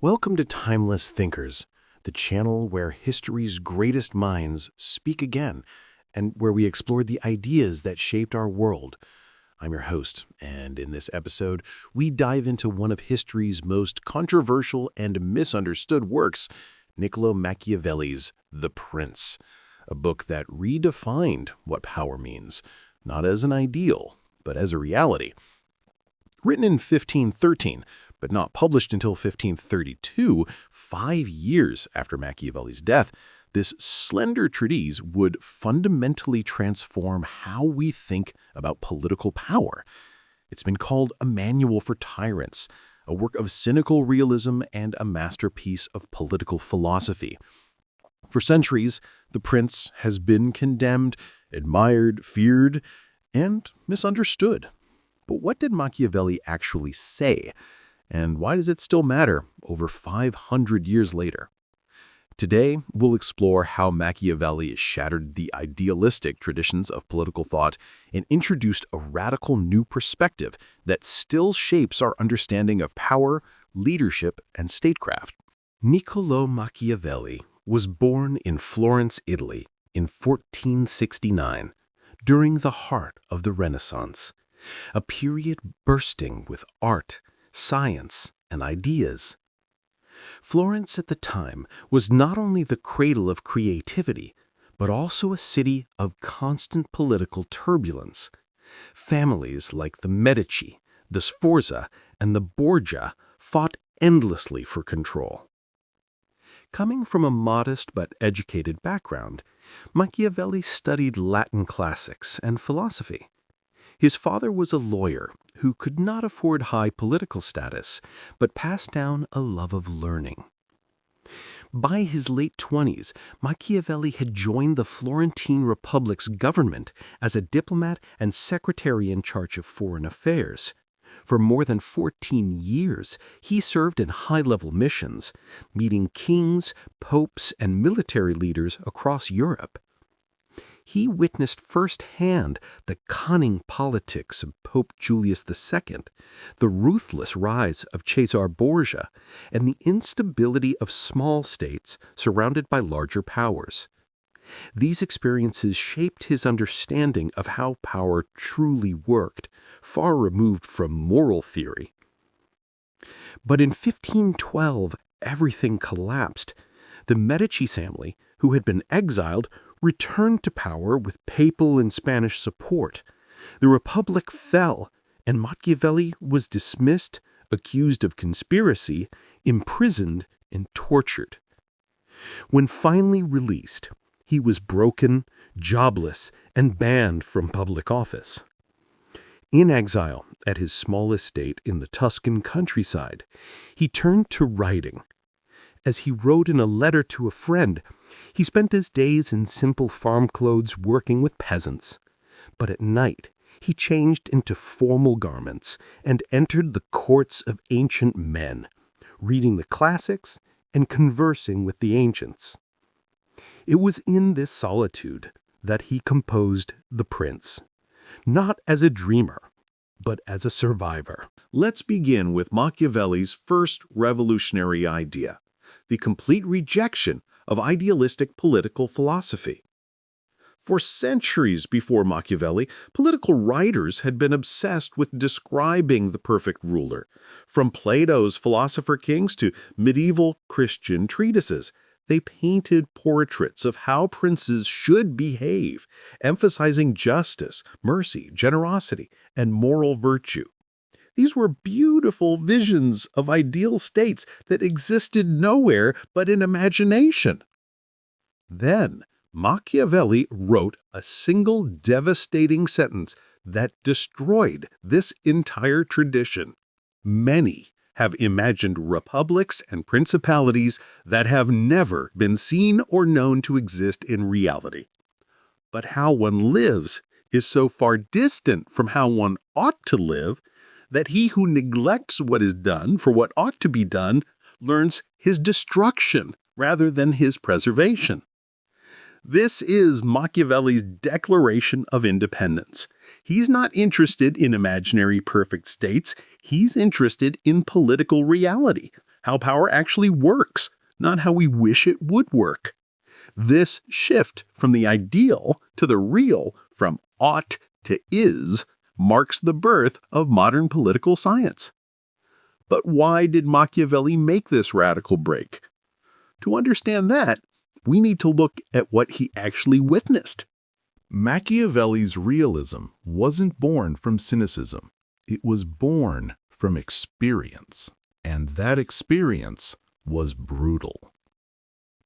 Welcome to Timeless Thinkers, the channel where history's greatest minds speak again, and where we explore the ideas that shaped our world. I'm your host, and in this episode, we dive into one of history's most controversial and misunderstood works, Niccolò Machiavelli's The Prince, a book that redefined what power means, not as an ideal, but as a reality. Written in 1513, but not published until 1532, 5 years after Machiavelli's death, this slender treatise would fundamentally transform how we think about political power. It's been called a manual for tyrants, a work of cynical realism and a masterpiece of political philosophy. For centuries, The Prince has been condemned, admired, feared, and misunderstood. But what did Machiavelli actually say? And why does it still matter over 500 years later? Today, we'll explore how Machiavelli shattered the idealistic traditions of political thought and introduced a radical new perspective that still shapes our understanding of power, leadership, and statecraft. Niccolò Machiavelli was born in Florence, Italy in 1469, during the heart of the Renaissance, a period bursting with art, science, and ideas. Florence at the time was not only the cradle of creativity, but also a city of constant political turbulence. Families like the Medici, the Sforza, and the Borgia fought endlessly for control. Coming from a modest but educated background, Machiavelli studied Latin classics and philosophy. His father was a lawyer who could not afford high political status, but passed down a love of learning. By his late 20s, Machiavelli had joined the Florentine Republic's government as a diplomat and secretary in charge of foreign affairs. For more than 14 years, he served in high-level missions, meeting kings, popes, and military leaders across Europe. He witnessed firsthand the cunning politics of Pope Julius II, the ruthless rise of Caesar Borgia, and the instability of small states surrounded by larger powers. These experiences shaped his understanding of how power truly worked, far removed from moral theory. But in 1512, everything collapsed. The Medici family, who had been exiled, returned to power with papal and Spanish support. The Republic fell, and Machiavelli was dismissed, accused of conspiracy, imprisoned, and tortured. When finally released, he was broken, jobless, and banned from public office. In exile at his small estate in the Tuscan countryside, he turned to writing. As he wrote in a letter to a friend, he spent his days in simple farm clothes working with peasants. But at night, he changed into formal garments and entered the courts of ancient men, reading the classics and conversing with the ancients. It was in this solitude that he composed The Prince, not as a dreamer, but as a survivor. Let's begin with Machiavelli's first revolutionary idea, the complete rejection of idealistic political philosophy. For centuries before Machiavelli, political writers had been obsessed with describing the perfect ruler. From Plato's Philosopher Kings to medieval Christian treatises, they painted portraits of how princes should behave, emphasizing justice, mercy, generosity, and moral virtue. These were beautiful visions of ideal states that existed nowhere but in imagination. Then, Machiavelli wrote a single devastating sentence that destroyed this entire tradition. Many have imagined republics and principalities that have never been seen or known to exist in reality. But how one lives is so far distant from how one ought to live that he who neglects what is done for what ought to be done learns his destruction rather than his preservation. This is Machiavelli's Declaration of Independence. He's not interested in imaginary perfect states. He's interested in political reality, how power actually works, not how we wish it would work. This shift from the ideal to the real, from ought to is, marks the birth of modern political science. But why did Machiavelli make this radical break? To understand that, we need to look at what he actually witnessed. Machiavelli's realism wasn't born from cynicism. It was born from experience, and that experience was brutal.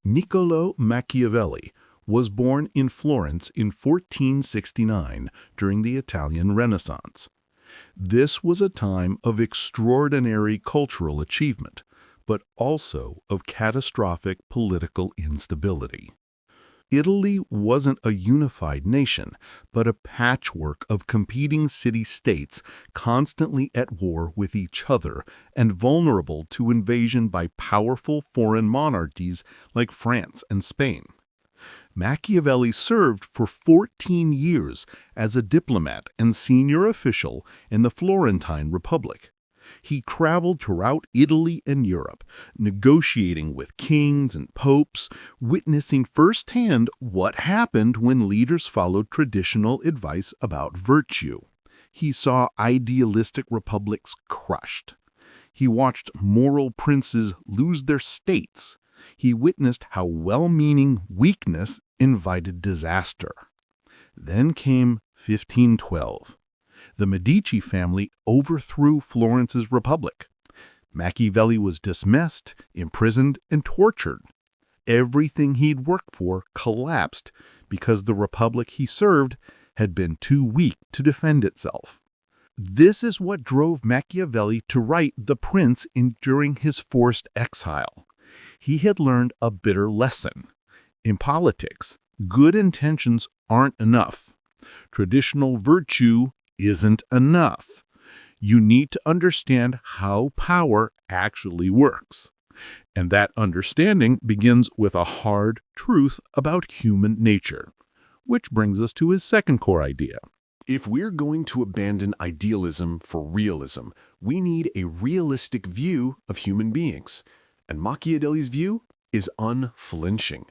Niccolò Machiavelli was born in Florence in 1469 during the Italian Renaissance. This was a time of extraordinary cultural achievement, but also of catastrophic political instability. Italy wasn't a unified nation, but a patchwork of competing city-states constantly at war with each other and vulnerable to invasion by powerful foreign monarchies like France and Spain. Machiavelli served for 14 years as a diplomat and senior official in the Florentine Republic. He traveled throughout Italy and Europe, negotiating with kings and popes, witnessing firsthand what happened when leaders followed traditional advice about virtue. He saw idealistic republics crushed. He watched moral princes lose their states. He witnessed how well-meaning weakness invited disaster. Then came 1512. The Medici family overthrew Florence's republic. Machiavelli was dismissed, imprisoned, and tortured. Everything he'd worked for collapsed because the republic he served had been too weak to defend itself. This is what drove Machiavelli to write The Prince during his forced exile. He had learned a bitter lesson. In politics, good intentions aren't enough. Traditional virtue isn't enough. You need to understand how power actually works. And that understanding begins with a hard truth about human nature, which brings us to his second core idea. If we're going to abandon idealism for realism, we need a realistic view of human beings. And Machiavelli's view is unflinching.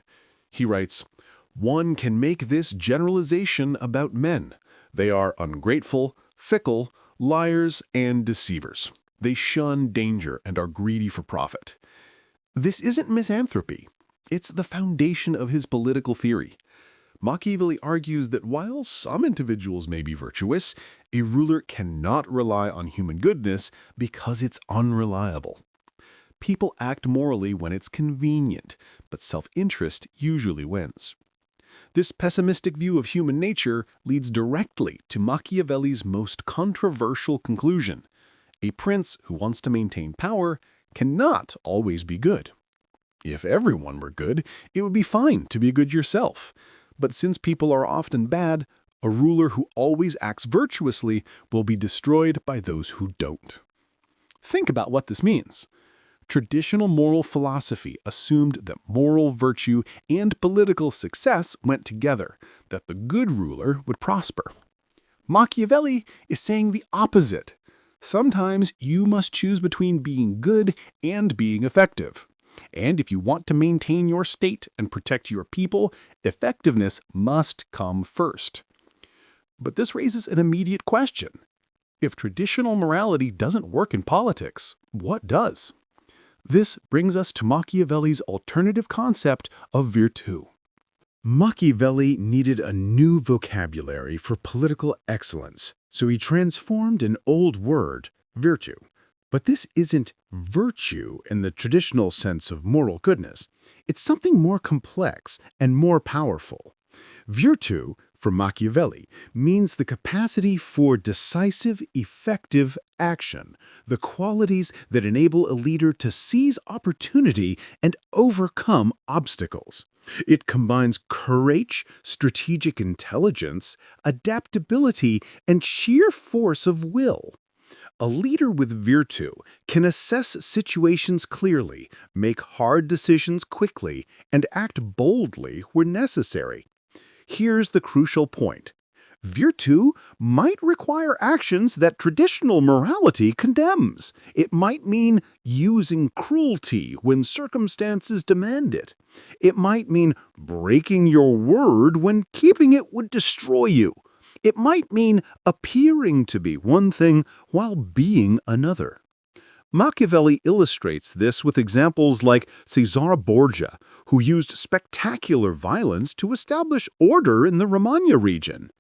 He writes, "One can make this generalization about men. They are ungrateful, fickle, liars, and deceivers. They shun danger and are greedy for profit." This isn't misanthropy. It's the foundation of his political theory. Machiavelli argues that while some individuals may be virtuous, a ruler cannot rely on human goodness because it's unreliable. People act morally when it's convenient, but self-interest usually wins. This pessimistic view of human nature leads directly to Machiavelli's most controversial conclusion. A prince who wants to maintain power cannot always be good. If everyone were good, it would be fine to be good yourself. But since people are often bad, a ruler who always acts virtuously will be destroyed by those who don't. Think about what this means. Traditional moral philosophy assumed that moral virtue and political success went together, that the good ruler would prosper. Machiavelli is saying the opposite. Sometimes you must choose between being good and being effective. And if you want to maintain your state and protect your people, effectiveness must come first. But this raises an immediate question. If traditional morality doesn't work in politics, what does? This brings us to Machiavelli's alternative concept of virtù. Machiavelli needed a new vocabulary for political excellence, so he transformed an old word, virtù. But this isn't virtue in the traditional sense of moral goodness. It's something more complex and more powerful. Virtù, for Machiavelli, means the capacity for decisive, effective action, the qualities that enable a leader to seize opportunity and overcome obstacles. It combines courage, strategic intelligence, adaptability, and sheer force of will. A leader with virtù can assess situations clearly, make hard decisions quickly, and act boldly where necessary. Here's the crucial point. Virtù might require actions that traditional morality condemns. It might mean using cruelty when circumstances demand it. It might mean breaking your word when keeping it would destroy you. It might mean appearing to be one thing while being another. Machiavelli illustrates this with examples like Cesare Borgia, who used spectacular violence to establish order in the Romagna region.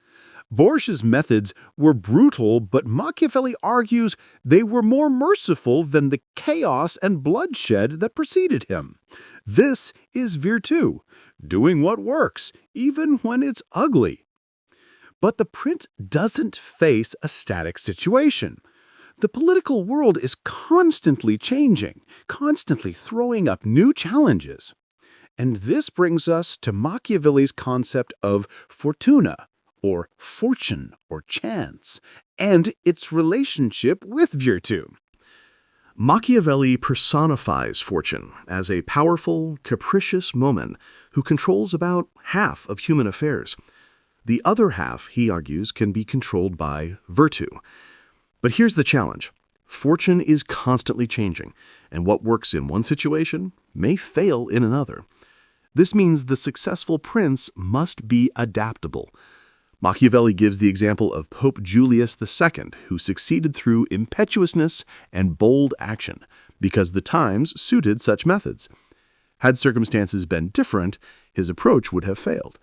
Borgia's methods were brutal, but Machiavelli argues they were more merciful than the chaos and bloodshed that preceded him. This is virtù, doing what works, even when it's ugly. But the prince doesn't face a static situation. The political world is constantly changing, constantly throwing up new challenges. And this brings us to Machiavelli's concept of fortuna, or fortune, or chance, and its relationship with virtù. Machiavelli personifies fortune as a powerful, capricious moment who controls about half of human affairs. The other half, he argues, can be controlled by virtù. But here's the challenge. Fortune is constantly changing, and what works in one situation may fail in another. This means the successful prince must be adaptable. Machiavelli gives the example of Pope Julius II, who succeeded through impetuousness and bold action, because the times suited such methods. Had circumstances been different, his approach would have failed.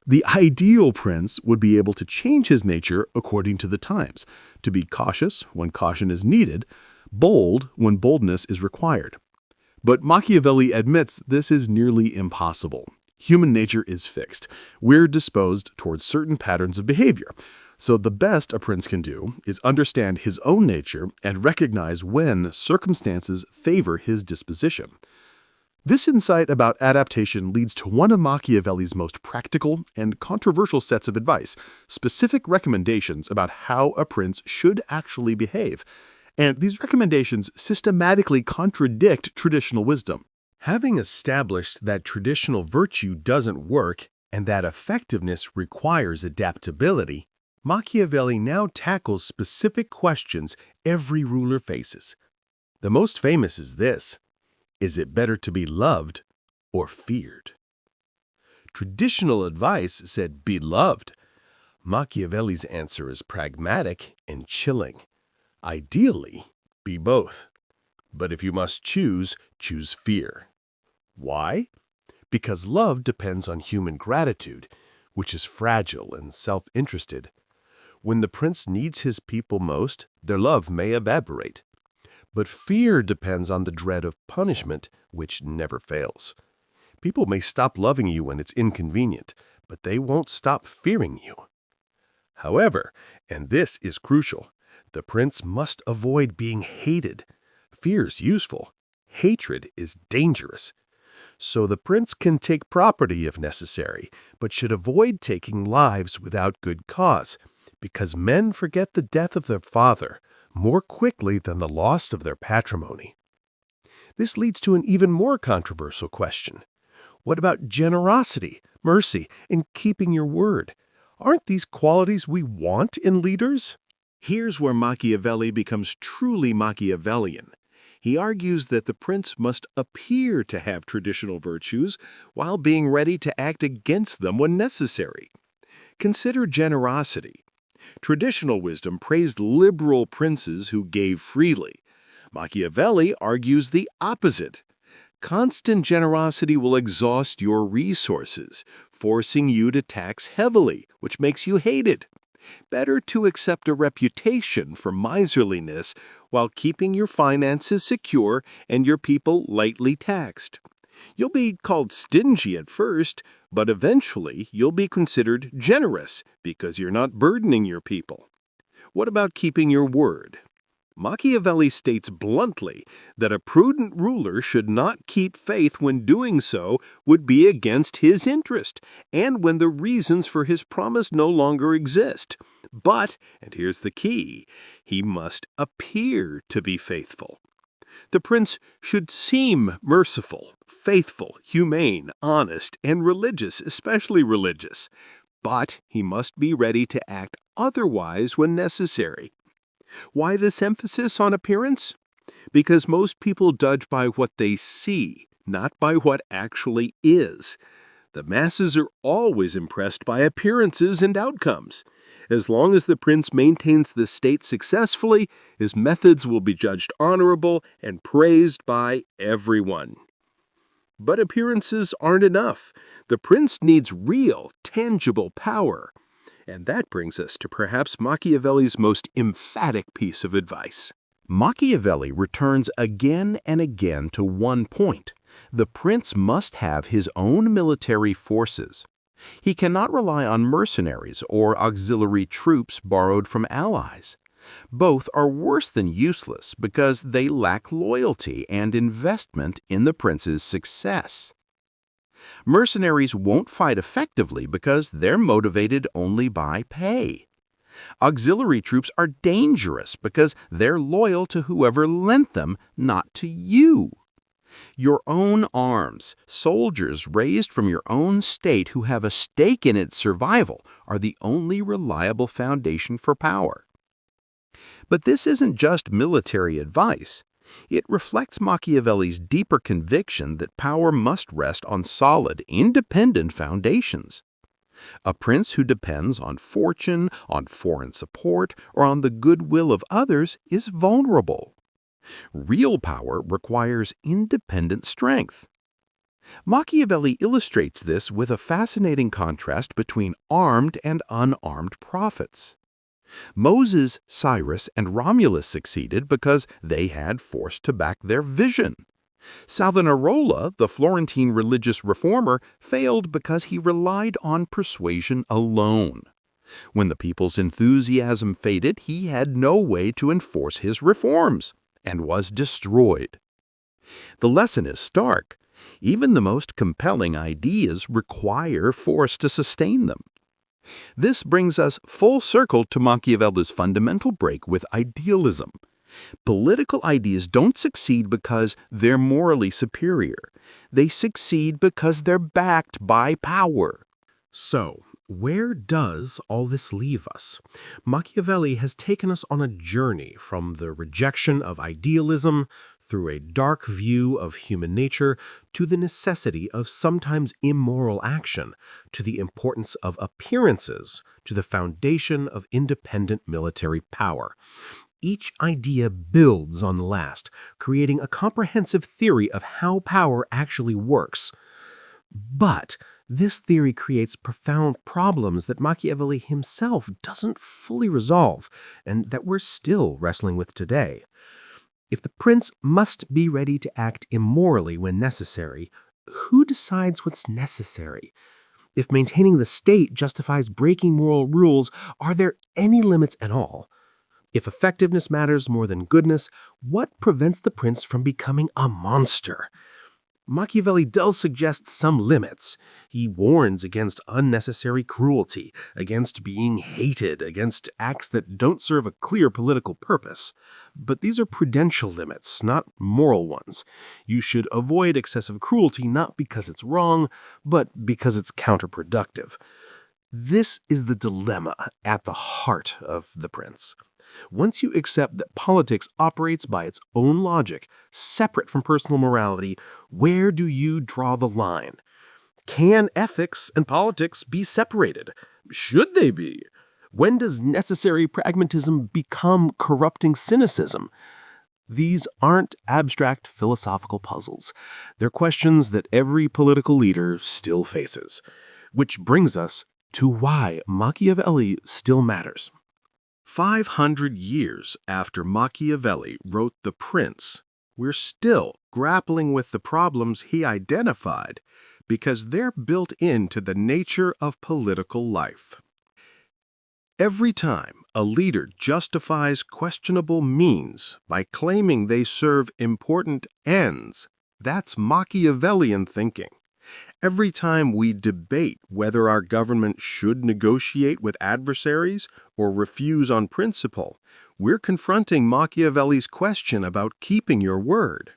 The ideal prince would be able to change his nature according to the times, to be cautious when caution is needed, bold when boldness is required. But Machiavelli admits this is nearly impossible. Human nature is fixed. We're disposed towards certain patterns of behavior. So the best a prince can do is understand his own nature and recognize when circumstances favor his disposition. This insight about adaptation leads to one of Machiavelli's most practical and controversial sets of advice, specific recommendations about how a prince should actually behave. And these recommendations systematically contradict traditional wisdom. Having established that traditional virtue doesn't work and that effectiveness requires adaptability, Machiavelli now tackles specific questions every ruler faces. The most famous is this: is it better to be loved or feared? Traditional advice said be loved. Machiavelli's answer is pragmatic and chilling. Ideally, be both. But if you must choose, choose fear. Why? Because love depends on human gratitude, which is fragile and self-interested. When the prince needs his people most, their love may evaporate. But fear depends on the dread of punishment, which never fails. People may stop loving you when it's inconvenient, but they won't stop fearing you. However, and this is crucial, the prince must avoid being hated. Fear's useful. Hatred is dangerous. So the prince can take property if necessary, but should avoid taking lives without good cause, because men forget the death of their father more quickly than the loss of their patrimony. This leads to an even more controversial question. What about generosity, mercy, and keeping your word? Aren't these qualities we want in leaders? Here's where Machiavelli becomes truly Machiavellian. He argues that the prince must appear to have traditional virtues while being ready to act against them when necessary. Consider generosity. Traditional wisdom praised liberal princes who gave freely. Machiavelli argues the opposite. Constant generosity will exhaust your resources, forcing you to tax heavily, which makes you hated. Better to accept a reputation for miserliness while keeping your finances secure and your people lightly taxed. You'll be called stingy at first, but eventually you'll be considered generous because you're not burdening your people. What about keeping your word? Machiavelli states bluntly that a prudent ruler should not keep faith when doing so would be against his interest and when the reasons for his promise no longer exist. But, and here's the key, he must appear to be faithful. The prince should seem merciful, faithful, humane, honest, and religious, especially religious. but he must be ready to act otherwise when necessary. Why this emphasis on appearance? Because most people judge by what they see, not by what actually is. The masses are always impressed by appearances and outcomes. As long as the prince maintains the state successfully, his methods will be judged honorable and praised by everyone. But appearances aren't enough. The prince needs real, tangible power. And that brings us to perhaps Machiavelli's most emphatic piece of advice. Machiavelli returns again and again to one point. The prince must have his own military forces. He cannot rely on mercenaries or auxiliary troops borrowed from allies. Both are worse than useless because they lack loyalty and investment in the prince's success. Mercenaries won't fight effectively because they're motivated only by pay. Auxiliary troops are dangerous because they're loyal to whoever lent them, not to you. Your own arms, soldiers raised from your own state who have a stake in its survival, are the only reliable foundation for power. But this isn't just military advice. It reflects Machiavelli's deeper conviction that power must rest on solid, independent foundations. A prince who depends on fortune, on foreign support, or on the goodwill of others is vulnerable. Real power requires independent strength. Machiavelli illustrates this with a fascinating contrast between armed and unarmed prophets. Moses, Cyrus, and Romulus succeeded because they had force to back their vision. Savonarola, the Florentine religious reformer, failed because he relied on persuasion alone. When the people's enthusiasm faded, he had no way to enforce his reforms, and was destroyed. The lesson is stark. Even the most compelling ideas require force to sustain them. This brings us full circle to Machiavelli's fundamental break with idealism. Political ideas don't succeed because they're morally superior. They succeed because they're backed by power. So, where does all this leave us? Machiavelli has taken us on a journey from the rejection of idealism through a dark view of human nature to the necessity of sometimes immoral action, to the importance of appearances, to the foundation of independent military power. Each idea builds on the last, creating a comprehensive theory of how power actually works. But this theory creates profound problems that Machiavelli himself doesn't fully resolve, and that we're still wrestling with today. If the prince must be ready to act immorally when necessary, who decides what's necessary? If maintaining the state justifies breaking moral rules, are there any limits at all? If effectiveness matters more than goodness, what prevents the prince from becoming a monster? Machiavelli does suggest some limits. He warns against unnecessary cruelty, against being hated, against acts that don't serve a clear political purpose. But these are prudential limits, not moral ones. You should avoid excessive cruelty not because it's wrong, but because it's counterproductive. This is the dilemma at the heart of The Prince. Once you accept that politics operates by its own logic, separate from personal morality, where do you draw the line? Can ethics and politics be separated? Should they be? When does necessary pragmatism become corrupting cynicism? These aren't abstract philosophical puzzles. They're questions that every political leader still faces. Which brings us to why Machiavelli still matters. 500 years after Machiavelli wrote The Prince, we're still grappling with the problems he identified because they're built into the nature of political life. Every time a leader justifies questionable means by claiming they serve important ends, that's Machiavellian thinking. Every time we debate whether our government should negotiate with adversaries or refuse on principle, we're confronting Machiavelli's question about keeping your word.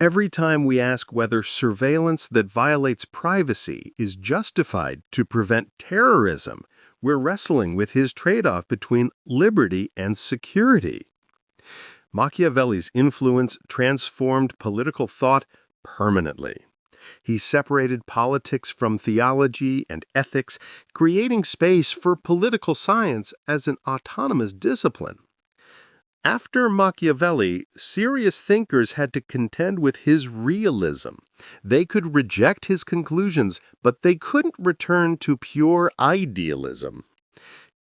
Every time we ask whether surveillance that violates privacy is justified to prevent terrorism, we're wrestling with his trade-off between liberty and security. Machiavelli's influence transformed political thought permanently. He separated politics from theology and ethics, creating space for political science as an autonomous discipline. After Machiavelli, serious thinkers had to contend with his realism. They could reject his conclusions, but they couldn't return to pure idealism.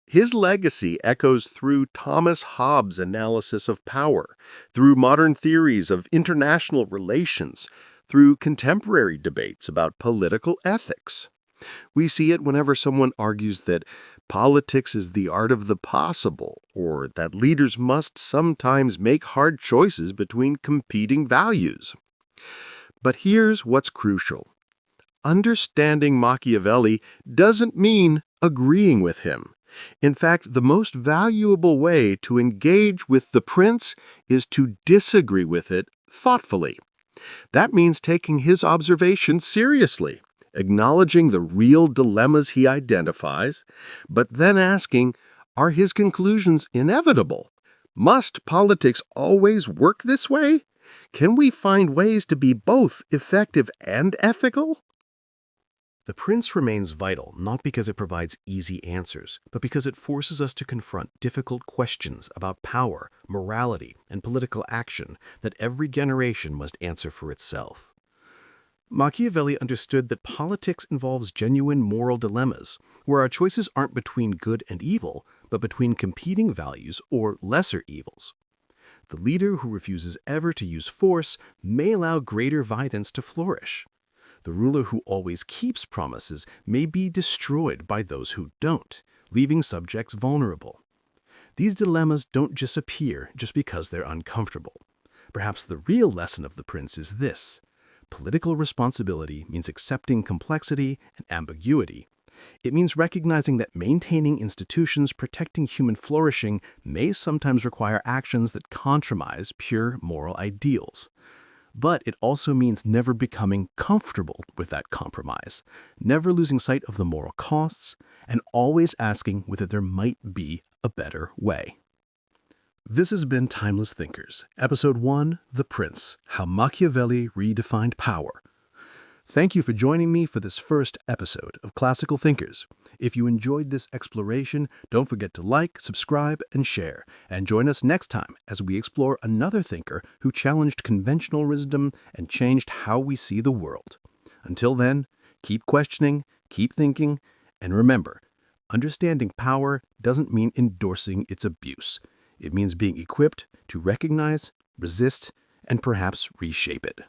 His legacy echoes through Thomas Hobbes' analysis of power, through modern theories of international relations, through contemporary debates about political ethics. We see it whenever someone argues that politics is the art of the possible, or that leaders must sometimes make hard choices between competing values. But here's what's crucial. Understanding Machiavelli doesn't mean agreeing with him. In fact, the most valuable way to engage with the prince is to disagree with it thoughtfully. That means taking his observations seriously, acknowledging the real dilemmas he identifies, but then asking, are his conclusions inevitable? Must politics always work this way? Can we find ways to be both effective and ethical? The Prince remains vital not because it provides easy answers, but because it forces us to confront difficult questions about power, morality, and political action that every generation must answer for itself. Machiavelli understood that politics involves genuine moral dilemmas, where our choices aren't between good and evil, but between competing values or lesser evils. The leader who refuses ever to use force may allow greater violence to flourish. The ruler who always keeps promises may be destroyed by those who don't, leaving subjects vulnerable. These dilemmas don't disappear just because they're uncomfortable. Perhaps the real lesson of the Prince is this: political responsibility means accepting complexity and ambiguity. It means recognizing that maintaining institutions protecting human flourishing may sometimes require actions that compromise pure moral ideals. But it also means never becoming comfortable with that compromise, never losing sight of the moral costs, and always asking whether there might be a better way. This has been Timeless Thinkers, Episode 1, The Prince, How Machiavelli Redefined Power. Thank you for joining me for this first episode of Classical Thinkers. If you enjoyed this exploration, don't forget to like, subscribe, and share. And join us next time as we explore another thinker who challenged conventional wisdom and changed how we see the world. Until then, keep questioning, keep thinking, and remember, understanding power doesn't mean endorsing its abuse. It means being equipped to recognize, resist, and perhaps reshape it.